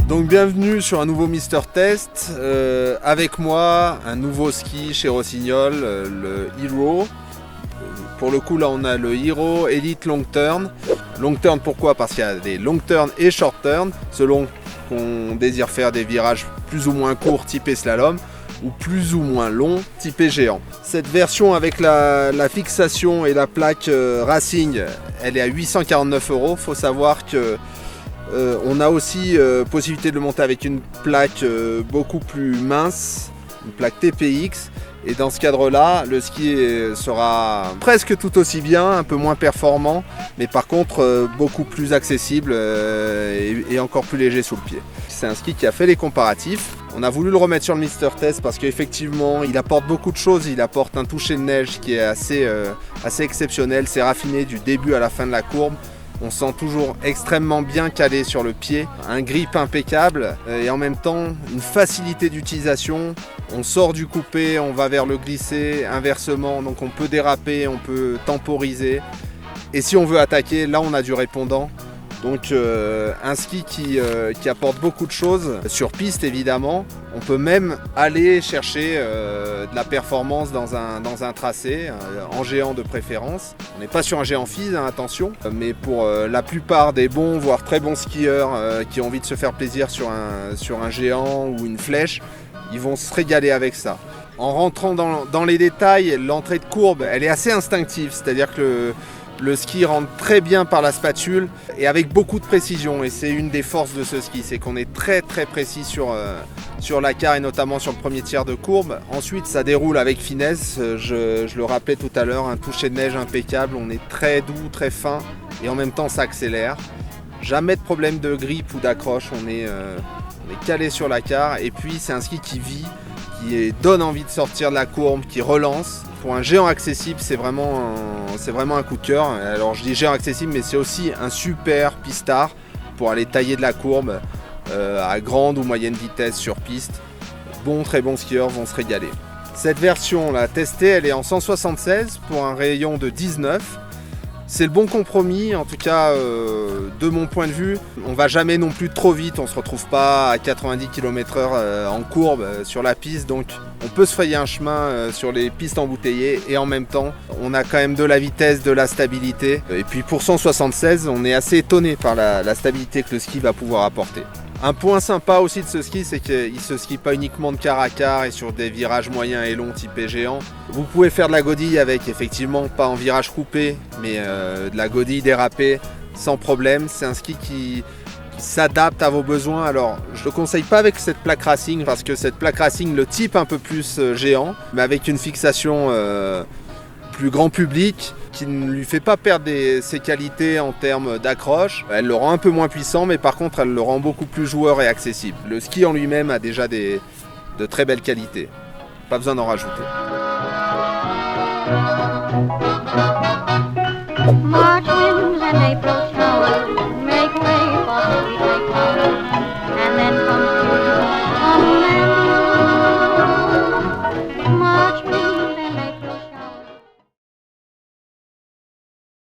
Donc bienvenue sur un nouveau Mister Test, avec moi un nouveau ski chez Rossignol, le Hero. Pour le coup là on a le Hero Elite Long Turn. Long Turn pourquoi? Parce qu'il y a des Long Turn et Short Turn, selon qu'on désire faire des virages plus ou moins courts typé slalom ou plus ou moins longs typé géant. Cette version avec la fixation et la plaque Racing, elle est à 849 €. Faut savoir que on a aussi possibilité de le monter avec une plaque beaucoup plus mince, une plaque TPX, et dans ce cadre là le ski sera presque tout aussi bien, un peu moins performant, mais par contre beaucoup plus accessible et encore plus léger sous le pied. C'est un ski qui a fait les comparatifs. On a voulu le remettre sur le Mister Test parce qu'effectivement il apporte beaucoup de choses. Il apporte un toucher de neige qui est assez exceptionnel, c'est raffiné du début à la fin de la courbe. On sent toujours extrêmement bien calé sur le pied, un grip impeccable et en même temps une facilité d'utilisation. On sort du coupé, on va vers le glissé, inversement, donc on peut déraper, on peut temporiser. Et si on veut attaquer, là on a du répondant. Donc un ski qui apporte beaucoup de choses, sur piste évidemment. On peut même aller chercher de la performance dans un tracé, en géant de préférence. On n'est pas sur un géant FIS, hein, attention, mais pour la plupart des bons, voire très bons skieurs qui ont envie de se faire plaisir sur un géant ou une flèche, ils vont se régaler avec ça. En rentrant dans les détails, l'entrée de courbe, elle est assez instinctive, c'est-à-dire que le ski rentre très bien par la spatule et avec beaucoup de précision, et c'est une des forces de ce ski, c'est qu'on est très précis sur la carre et notamment sur le premier tiers de courbe. Ensuite ça déroule avec finesse, je le rappelais tout à l'heure, un toucher de neige impeccable, on est très doux, très fin et en même temps ça accélère. Jamais de problème de grippe ou d'accroche, on est calé sur la carre, et puis c'est un ski qui vit, qui donne envie de sortir de la courbe, qui relance. Pour un géant accessible, c'est vraiment un coup de cœur. Alors je dis géant accessible, mais c'est aussi un super pistard pour aller tailler de la courbe à grande ou moyenne vitesse sur piste. Très bons skieurs vont se régaler. Cette version, on l'a testée, elle est en 176 pour un rayon de 19. C'est le bon compromis, en tout cas de mon point de vue. On va jamais non plus trop vite, on se retrouve pas à 90 km/h en courbe sur la piste, donc on peut se frayer un chemin sur les pistes embouteillées et en même temps on a quand même de la vitesse, de la stabilité. Et puis pour 176, on est assez étonné par la stabilité que le ski va pouvoir apporter. Un point sympa aussi de ce ski, c'est qu'il ne se skie pas uniquement de quart à quart et sur des virages moyens et longs typés géant. Vous pouvez faire de la godille avec, effectivement, pas en virage coupé, mais de la godille dérapée sans problème. C'est un ski qui s'adapte à vos besoins. Alors je ne le conseille pas avec cette plaque Racing, parce que cette plaque Racing le type un peu plus géant, mais avec une fixation plus grand public, qui ne lui fait pas perdre ses qualités en termes d'accroche. Elle le rend un peu moins puissant, mais par contre elle le rend beaucoup plus joueur et accessible. Le ski en lui-même a déjà de très belles qualités, pas besoin d'en rajouter. March winds and April